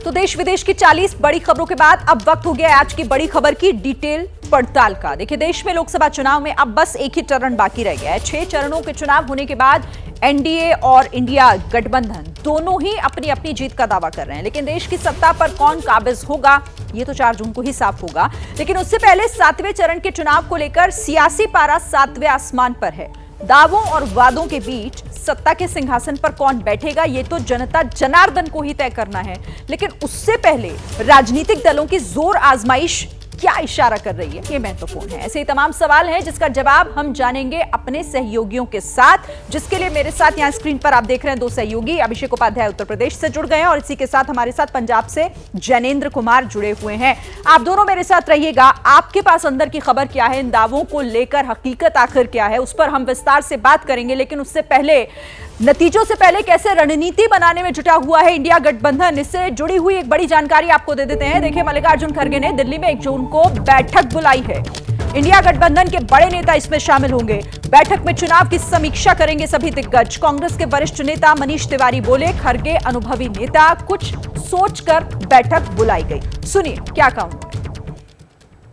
तो देश विदेश की 40 बड़ी खबरों के बाद अब वक्त हो गया आज की बड़ी खबर की डिटेल पड़ताल का। देखिए, देश में लोकसभा चुनाव में अब बस एक ही चरण बाकी रह गया है। 6 चरणों के चुनाव होने के बाद एनडीए और इंडिया गठबंधन दोनों ही अपनी अपनी जीत का दावा कर रहे हैं, लेकिन देश की सत्ता पर कौन काबिज होगा ये तो 4 जून को ही साफ होगा। लेकिन उससे पहले 7वें चरण के चुनाव को लेकर सियासी पारा 7वें आसमान पर है। दावों और वादों के बीच सत्ता के सिंहासन पर कौन बैठेगा ये तो जनता जनार्दन को ही तय करना है, लेकिन उससे पहले राजनीतिक दलों की जोर आजमाइश क्या इशारा कर रही है ये महत्वपूर्ण है। ऐसे ही तमाम सवाल हैं जिसका जवाब हम जानेंगे अपने सहयोगियों के साथ, जिसके लिए मेरे साथ यहां स्क्रीन पर आप देख रहे हैं 2 सहयोगी। अभिषेक उपाध्याय उत्तर प्रदेश से जुड़ गए हैं और इसी के साथ हमारे साथ पंजाब से जैनेन्द्र कुमार जुड़े हुए हैं। आप दोनों मेरे साथ रहिएगा। आपके पास अंदर की खबर क्या है, इन दावों को लेकर हकीकत आखिर क्या है, उस पर हम विस्तार से बात करेंगे। लेकिन उससे पहले नतीजों से पहले कैसे रणनीति बनाने में जुटा हुआ है इंडिया गठबंधन, इससे जुड़ी हुई एक बड़ी जानकारी आपको दे देते हैं। देखिए, मल्लिकार्जुन खड़गे ने दिल्ली में 1 जून को बैठक बुलाई है। इंडिया गठबंधन के बड़े नेता इसमें शामिल होंगे। बैठक में चुनाव की समीक्षा करेंगे सभी दिग्गज। कांग्रेस के वरिष्ठ नेता मनीष तिवारी बोले, खड़गे अनुभवी नेता, कुछ सोचकर बैठक बुलाई गई। सुनिए क्या कहूं।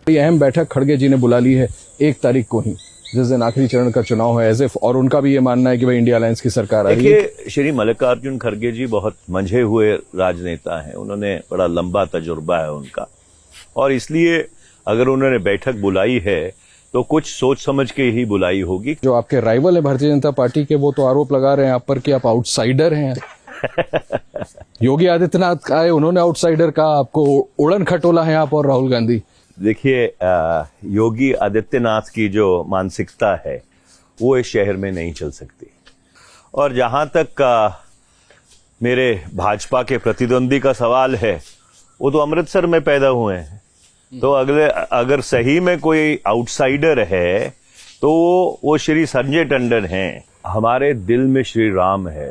अहम बैठक खड़गे जी ने बुला ली है 1 तारीख को ही, जिस दिन आखिरी चरण का चुनाव है। एज इफ, और उनका भी ये मानना है कि भाई इंडिया अलायंस की सरकार आ रही है। देखिए, श्री मल्लिकार्जुन खड़गे जी बहुत मंझे हुए राजनेता हैं, उन्होंने बड़ा लंबा तजुर्बा है उनका, और इसलिए अगर उन्होंने बैठक बुलाई है तो कुछ सोच समझ के ही बुलाई होगी। जो आपके राइवल है भारतीय जनता पार्टी के, वो तो आरोप लगा रहे हैं आप पर कि आप आउटसाइडर हैं। योगी आदित्यनाथ आए, उन्होंने आउटसाइडर कहा, आपको उड़न खटोला है आप और राहुल गांधी। देखिए, योगी आदित्यनाथ की जो मानसिकता है वो इस शहर में नहीं चल सकती, और जहां तक मेरे भाजपा के प्रतिद्वंदी का सवाल है, वो तो अमृतसर में पैदा हुए हैं, तो अगर सही में कोई आउटसाइडर है तो वो श्री संजय टंडन हैं। हमारे दिल में श्री राम है,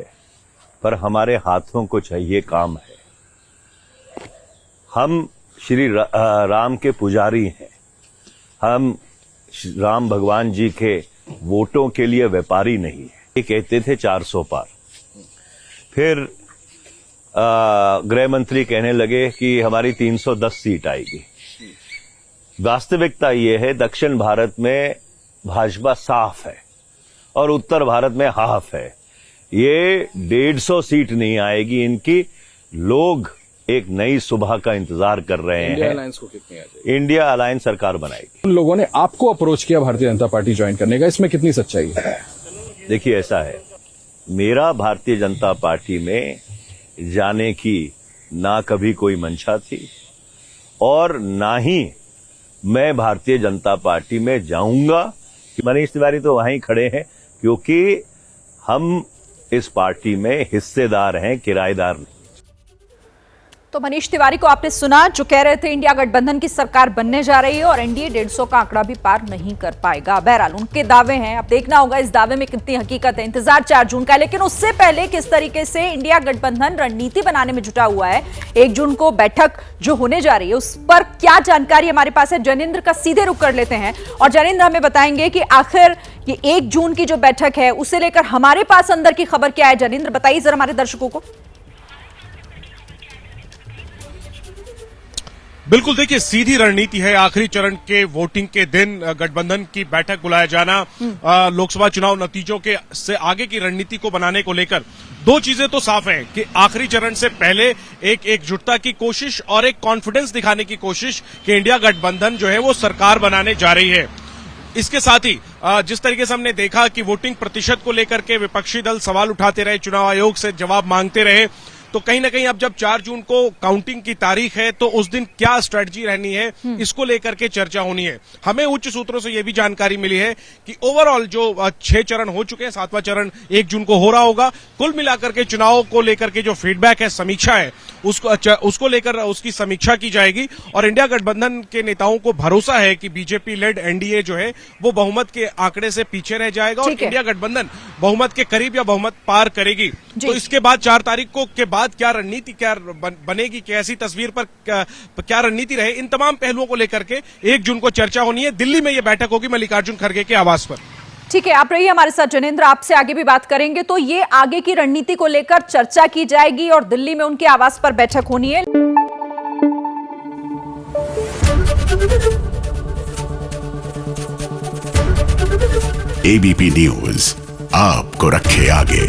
पर हमारे हाथों को चाहिए काम है। हम श्री राम के पुजारी हैं, हम राम भगवान जी के वोटों के लिए व्यापारी नहीं है। ये कहते थे 400 पार, फिर गृह मंत्री कहने लगे कि हमारी 310 सीट आएगी। वास्तविकता ये है, दक्षिण भारत में भाजपा साफ है और उत्तर भारत में हाफ है। ये 150 सीट नहीं आएगी इनकी। लोग एक नई सुबह का इंतजार कर रहे हैं। इंडिया अलायंस को कितनी आ जाएगी? इंडिया अलायंस सरकार बनाएगी। उन लोगों ने आपको अप्रोच किया भारतीय जनता पार्टी ज्वाइन करने का, इसमें कितनी सच्चाई है? देखिए, ऐसा है, मेरा भारतीय जनता पार्टी में जाने की ना कभी कोई मंशा थी, और ना ही मैं भारतीय जनता पार्टी में जाऊंगा। मनीष तिवारी तो वहीं खड़े हैं, क्योंकि हम इस पार्टी में हिस्सेदार हैं, किराएदार नहीं। तो मनीष तिवारी को आपने सुना, जो कह रहे थे इंडिया गठबंधन की सरकार बनने जा रही है और एनडीए 150 का आंकड़ा भी पार नहीं कर पाएगा। बहरहाल उनके दावे हैं, अब देखना होगा इस दावे में कितनी हकीकत है। इंतजार 4 जून का है, लेकिन उससे पहले किस तरीके से इंडिया गठबंधन रणनीति बनाने में जुटा हुआ है, 1 जून को बैठक जो होने जा रही है उस पर क्या जानकारी हमारे पास है। जैनेन्द्र का सीधे रुख कर लेते हैं और जैनेन्द्र हमें बताएंगे कि आखिर ये 1 जून की जो बैठक है उसे लेकर हमारे पास अंदर की खबर क्या है। जैनेन्द्र बताइए जरा हमारे दर्शकों को। बिल्कुल, देखिए, सीधी रणनीति है। आखिरी चरण के वोटिंग के दिन गठबंधन की बैठक बुलाया जाना, लोकसभा चुनाव नतीजों के से आगे की रणनीति को बनाने को लेकर 2 चीजें तो साफ हैं कि आखिरी चरण से पहले एक एकजुटता की कोशिश और एक कॉन्फिडेंस दिखाने की कोशिश कि इंडिया गठबंधन जो है वो सरकार बनाने जा रही है। इसके साथ ही जिस तरीके से हमने देखा कि वोटिंग प्रतिशत को लेकर के विपक्षी दल सवाल उठाते रहे, चुनाव आयोग से जवाब मांगते रहे, तो कहीं ना कहीं अब जब 4 जून को काउंटिंग की तारीख है तो उस दिन क्या स्ट्रेटजी रहनी है, इसको लेकर के चर्चा होनी है। हमें उच्च सूत्रों से यह भी जानकारी मिली है कि ओवरऑल जो 6 चरण हो चुके हैं, 7वां चरण 1 जून को हो रहा होगा। कुल मिलाकर के चुनाव को लेकर के जो फीडबैक है, समीक्षा है, उसको लेकर उसकी समीक्षा की जाएगी। और इंडिया गठबंधन के नेताओं को भरोसा है कि बीजेपी लेड एनडीए जो है वो बहुमत के आंकड़े से पीछे रह जाएगा और इंडिया गठबंधन बहुमत के करीब या बहुमत पार करेगी। तो इसके बाद 4 तारीख को के बाद क्या रणनीति क्या बनेगी, कैसी तस्वीर पर क्या रणनीति रहे, इन तमाम पहलुओं को लेकर के 1 जून को चर्चा होनी है। दिल्ली में यह बैठक होगी मल्लिकार्जुन खड़गे के आवास पर। ठीक है, आप रहिए हमारे साथ जनेंद्र, आपसे आगे भी बात करेंगे। तो ये आगे की रणनीति को लेकर चर्चा की जाएगी और दिल्ली में उनके आवास पर बैठक होनी है। एबीपी न्यूज आपको रखे आगे।